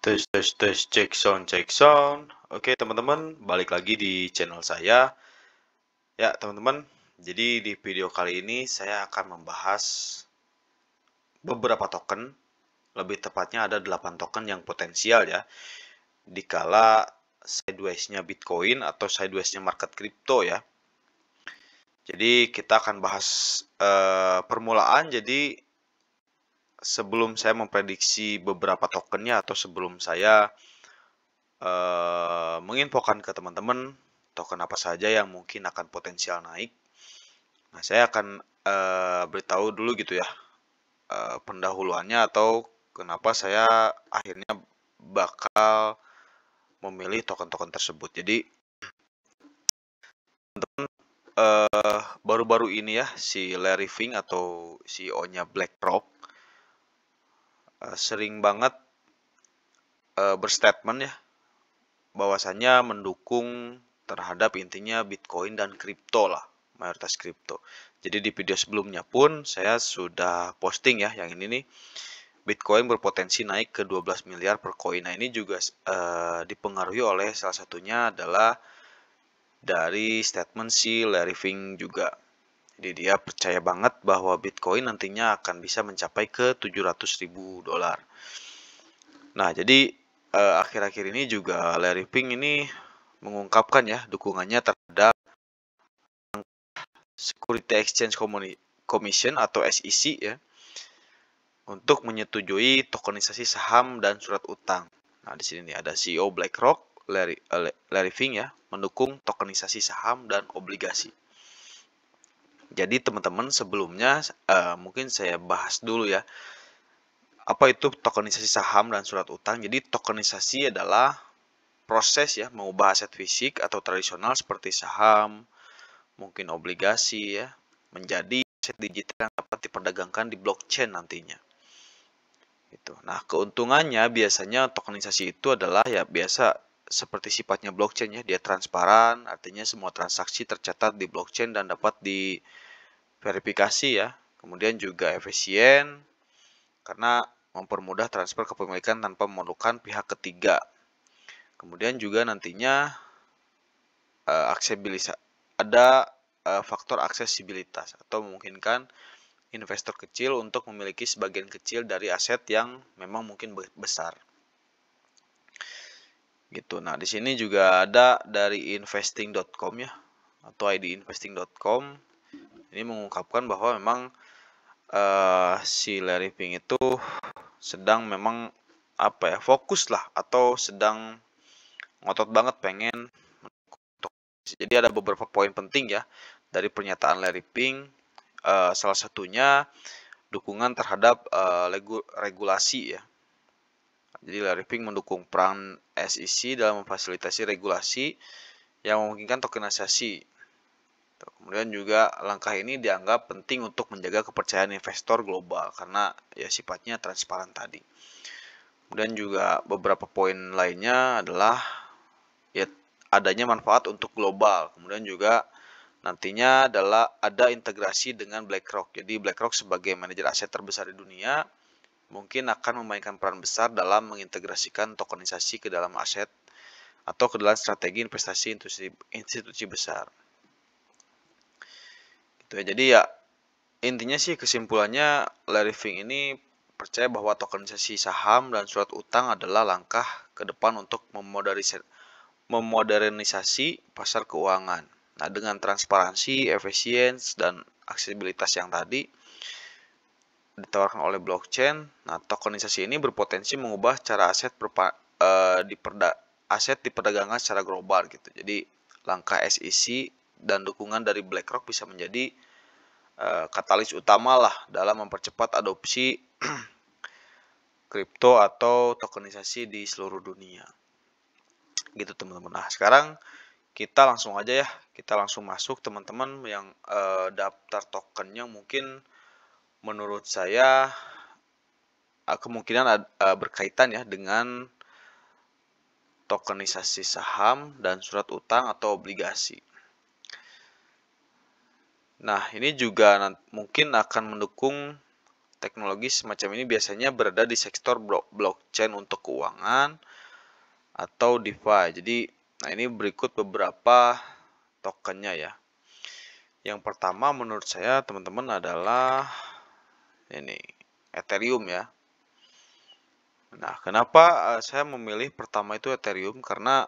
Tes, cek sound. Oke, teman-teman, balik lagi di channel saya. Ya, teman-teman, jadi di video kali ini saya akan membahas beberapa token. Lebih tepatnya ada 8 token yang potensial ya. Dikala sideways-nya Bitcoin atau sideways-nya market crypto ya. Jadi kita akan bahas permulaan. Jadi sebelum saya memprediksi beberapa tokennya atau sebelum saya menginfokan ke teman-teman token apa saja yang mungkin akan potensial naik. Nah, saya akan beritahu dulu gitu ya pendahuluannya atau kenapa saya akhirnya bakal memilih token-token tersebut. Jadi teman-teman baru-baru ini ya si Larry Fink atau CEO-nya BlackRock sering banget berstatement ya bahwasannya mendukung terhadap intinya Bitcoin dan kripto lah, mayoritas kripto. Jadi di video sebelumnya pun saya sudah posting ya yang ini nih, Bitcoin berpotensi naik ke 12 miliar per koin. Nah, ini juga dipengaruhi oleh salah satunya adalah dari statement si Larry Fink juga. Jadi dia percaya banget bahwa Bitcoin nantinya akan bisa mencapai ke 700.000 dolar. Nah, jadi akhir-akhir ini juga Larry Fink ini mengungkapkan ya dukungannya terhadap Security Exchange Commission atau SEC ya untuk menyetujui tokenisasi saham dan surat utang. Nah, di sini nih ada CEO BlackRock, Larry Fink ya, mendukung tokenisasi saham dan obligasi. Jadi teman-teman sebelumnya mungkin saya bahas dulu ya. Apa itu tokenisasi saham dan surat utang? Jadi tokenisasi adalah proses ya mengubah aset fisik atau tradisional seperti saham, mungkin obligasi ya, menjadi aset digital yang dapat diperdagangkan di blockchain nantinya. Gitu. Nah, keuntungannya biasanya tokenisasi itu adalah ya biasa seperti sifatnya blockchain ya, dia transparan, artinya semua transaksi tercatat di blockchain dan dapat diverifikasi ya. Kemudian juga efisien karena mempermudah transfer kepemilikan tanpa memerlukan pihak ketiga. Kemudian juga nantinya ada faktor aksesibilitas atau memungkinkan investor kecil untuk memiliki sebagian kecil dari aset yang memang mungkin besar. Gitu. Nah, di sini juga ada dari investing.com ya atau idinvesting.com. Ini mengungkapkan bahwa memang si Larry Fink itu sedang memang fokus lah atau sedang ngotot banget pengen. Jadi ada beberapa poin penting ya dari pernyataan Larry Fink. Salah satunya dukungan terhadap regulasi ya. Jadi Larry Fink mendukung peran SEC dalam memfasilitasi regulasi yang memungkinkan tokenisasi. Kemudian juga langkah ini dianggap penting untuk menjaga kepercayaan investor global karena ya sifatnya transparan tadi. Kemudian juga beberapa poin lainnya adalah ya adanya manfaat untuk global. Kemudian juga nantinya adalah ada integrasi dengan BlackRock. Jadi BlackRock sebagai manajer aset terbesar di dunia mungkin akan memainkan peran besar dalam mengintegrasikan tokenisasi ke dalam aset atau ke dalam strategi investasi institusi besar. Gitu ya. Jadi ya intinya sih kesimpulannya Larry Fink ini percaya bahwa tokenisasi saham dan surat utang adalah langkah ke depan untuk memodernisasi pasar keuangan. Nah, dengan transparansi, efisiensi, dan aksesibilitas yang tadi ditawarkan oleh blockchain, nah tokenisasi ini berpotensi mengubah cara aset diperdagangkan secara global gitu. Jadi langkah SEC dan dukungan dari BlackRock bisa menjadi katalis utama lah dalam mempercepat adopsi kripto atau tokenisasi di seluruh dunia. Gitu teman-teman. Nah, sekarang kita langsung aja ya, kita langsung masuk teman-teman yang daftar tokennya mungkin menurut saya kemungkinan berkaitan ya dengan tokenisasi saham dan surat utang atau obligasi. Nah, ini juga mungkin akan mendukung teknologi semacam ini biasanya berada di sektor blockchain untuk keuangan atau DeFi. Jadi, nah ini berikut beberapa tokennya ya. Yang pertama menurut saya teman-teman adalah ini Ethereum ya. Nah, kenapa saya memilih pertama itu Ethereum? Karena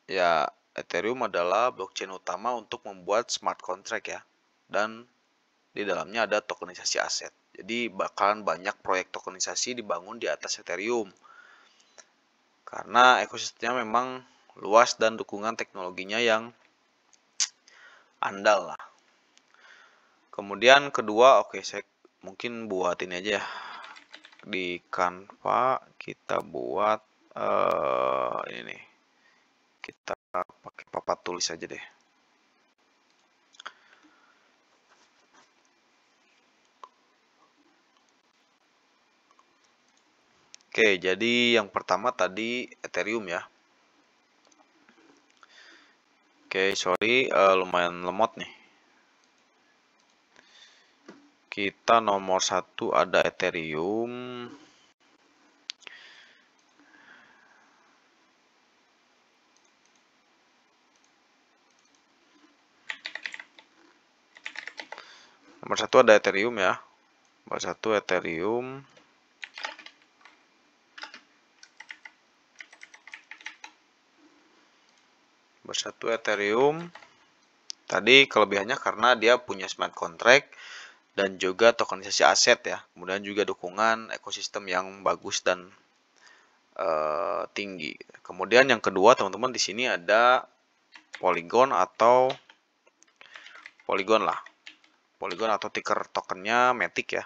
ya Ethereum adalah blockchain utama untuk membuat smart contract ya. Dan di dalamnya ada tokenisasi aset. Jadi bakalan banyak proyek tokenisasi dibangun di atas Ethereum. Karena ekosistemnya memang luas dan dukungan teknologinya yang andal lah. Kemudian kedua, oke saya mungkin buat ini aja ya. Di Canva kita buat ini nih. Kita pakai papan tulis aja deh. Oke, jadi yang pertama tadi Ethereum ya. Oke, sorry, lumayan lemot nih. Kita nomor satu ada Ethereum. Nomor satu ada Ethereum ya. Nomor satu Ethereum. Nomor satu Ethereum. Tadi kelebihannya karena dia punya smart contract dan juga tokenisasi aset ya. Kemudian juga dukungan ekosistem yang bagus dan tinggi. Kemudian yang kedua teman-teman di sini ada Polygon atau Polygon lah. Polygon atau ticker tokennya Matic ya.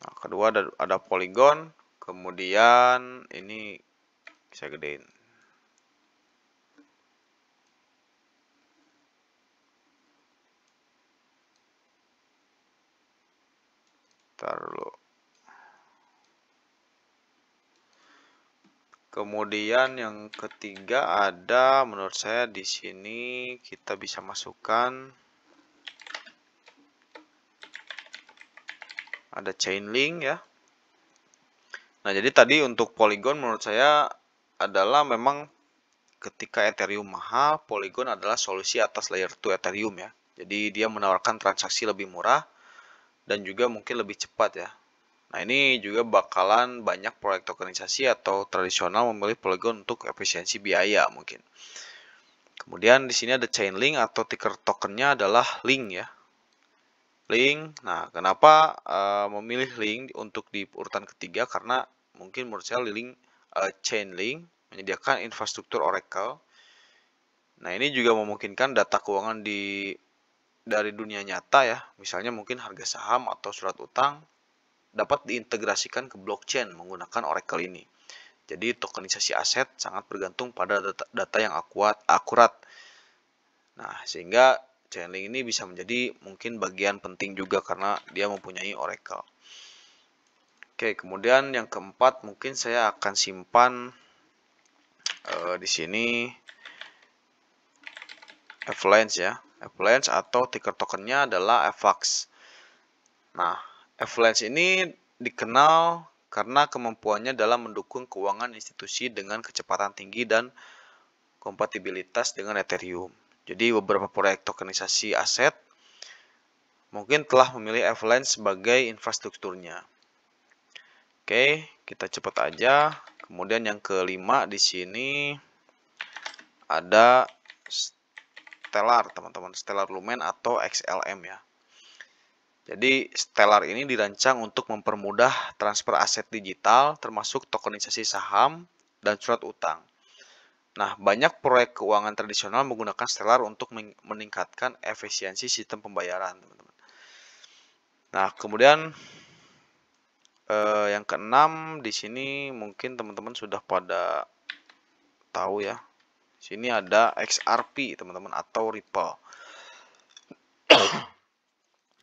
Nah, kedua ada Polygon, kemudian ini saya gedein. Taruh. Kemudian yang ketiga ada menurut saya di sini kita bisa masukkan ada Chainlink ya. Nah, jadi tadi untuk Polygon menurut saya adalah memang ketika Ethereum mahal, Polygon adalah solusi atas layer 2 Ethereum ya. Jadi dia menawarkan transaksi lebih murah dan juga mungkin lebih cepat ya. Nah, ini juga bakalan banyak proyek tokenisasi atau tradisional memilih Polygon untuk efisiensi biaya mungkin. Kemudian di sini ada Chainlink atau ticker tokennya adalah Link ya. Link. Nah, kenapa memilih Link untuk di urutan ketiga? Karena mungkin menurut saya Chainlink menyediakan infrastruktur Oracle. Nah, ini juga memungkinkan data keuangan dari dunia nyata ya. Misalnya mungkin harga saham atau surat utang dapat diintegrasikan ke blockchain menggunakan Oracle ini. Jadi tokenisasi aset sangat bergantung pada data yang akurat. Nah, sehingga Chainlink ini bisa menjadi mungkin bagian penting juga karena dia mempunyai Oracle. Oke, kemudian yang keempat mungkin saya akan simpan di sini Avalanche ya. Avalanche atau ticker tokennya adalah AVAX. Nah, Avalanche ini dikenal karena kemampuannya dalam mendukung keuangan institusi dengan kecepatan tinggi dan kompatibilitas dengan Ethereum. Jadi beberapa proyek tokenisasi aset mungkin telah memilih Avalanche sebagai infrastrukturnya. Oke, kita cepat aja. Kemudian yang kelima di sini ada Stellar, teman-teman. Stellar Lumen atau XLM ya. Jadi Stellar ini dirancang untuk mempermudah transfer aset digital termasuk tokenisasi saham dan surat utang. Nah, banyak proyek keuangan tradisional menggunakan Stellar untuk meningkatkan efisiensi sistem pembayaran, teman-teman. Nah, kemudian yang keenam di sini mungkin teman-teman sudah pada tahu ya. Sini ada XRP, teman-teman, atau Ripple.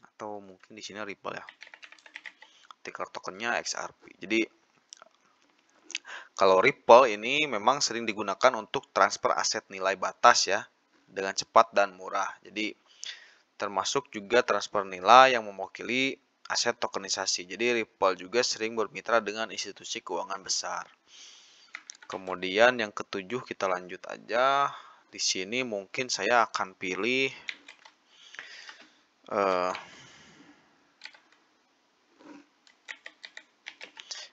Atau mungkin di sini Ripple ya. Ticker tokennya XRP. Jadi kalau Ripple ini memang sering digunakan untuk transfer aset nilai batas ya dengan cepat dan murah. Jadi termasuk juga transfer nilai yang mewakili aset tokenisasi. Jadi Ripple juga sering bermitra dengan institusi keuangan besar. Kemudian yang ketujuh kita lanjut aja. Di sini mungkin saya akan pilih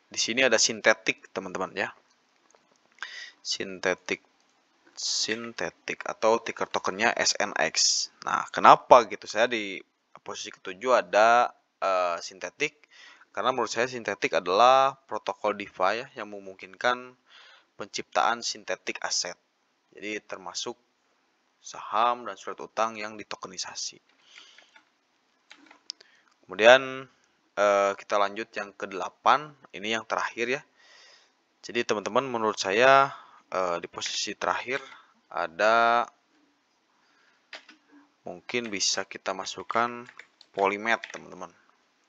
di sini ada sintetik teman-teman ya. Sintetik atau ticker tokennya SNX. Nah, kenapa gitu saya di posisi ketujuh ada sintetik? Karena menurut saya sintetik adalah protokol DeFi ya, yang memungkinkan penciptaan sintetik aset. Jadi termasuk saham dan surat utang yang ditokenisasi. Kemudian kita lanjut yang ke-8, ini yang terakhir ya. Jadi teman-teman menurut saya di posisi terakhir ada mungkin bisa kita masukkan Polymet teman-teman,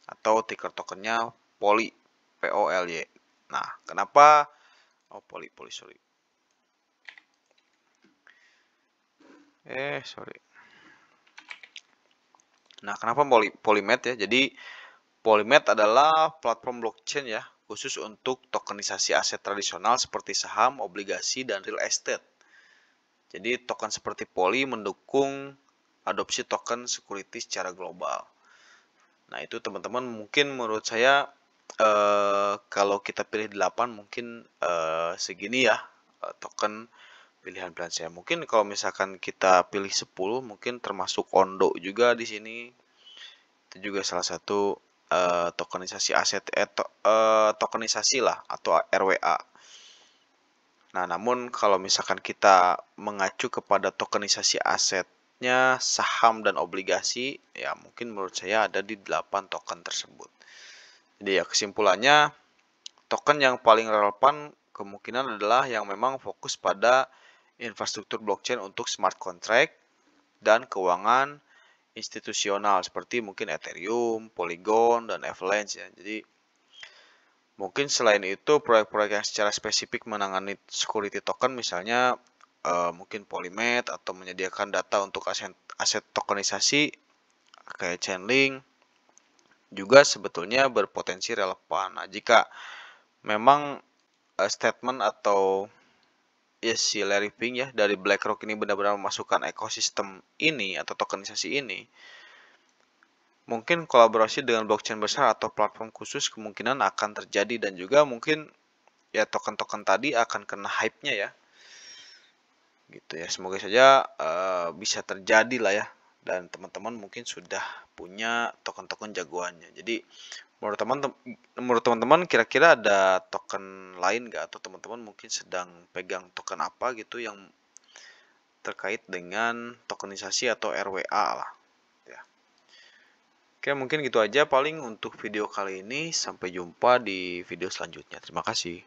atau ticker tokennya Poly, POLY. Nah, kenapa Poly sorry. Nah, kenapa Polymet ya? Jadi Polymet adalah platform blockchain ya, khusus untuk tokenisasi aset tradisional seperti saham, obligasi, dan real estate. Jadi token seperti Poly mendukung adopsi token security secara global. Nah, itu teman-teman mungkin menurut saya kalau kita pilih 8 mungkin segini ya token pilihan saya. Mungkin kalau misalkan kita pilih 10 mungkin termasuk Ondo juga di sini. Itu juga salah satu tokenisasi aset tokenisasi lah atau RWA. Nah, namun kalau misalkan kita mengacu kepada tokenisasi asetnya saham dan obligasi, ya mungkin menurut saya ada di 8 token tersebut. Jadi ya kesimpulannya, token yang paling relevan kemungkinan adalah yang memang fokus pada infrastruktur blockchain untuk smart contract dan keuangan institusional seperti mungkin Ethereum, Polygon, dan Avalanche ya. Jadi mungkin selain itu proyek-proyek yang secara spesifik menangani security token misalnya mungkin Polymet atau menyediakan data untuk aset tokenisasi kayak Chainlink juga sebetulnya berpotensi relevan. Nah, jika memang statement atau ya si Larry Fink ya dari BlackRock ini benar-benar memasukkan ekosistem ini atau tokenisasi ini, mungkin kolaborasi dengan blockchain besar atau platform khusus kemungkinan akan terjadi dan juga mungkin ya token-token tadi akan kena hype-nya ya. Gitu ya. Semoga saja bisa terjadi lah ya, dan teman-teman mungkin sudah punya token-token jagoannya. Jadi menurut teman-teman kira-kira ada token lain nggak, atau teman-teman mungkin sedang pegang token apa gitu yang terkait dengan tokenisasi atau RWA lah ya. Oke, mungkin gitu aja paling untuk video kali ini. Sampai jumpa di video selanjutnya. Terima kasih.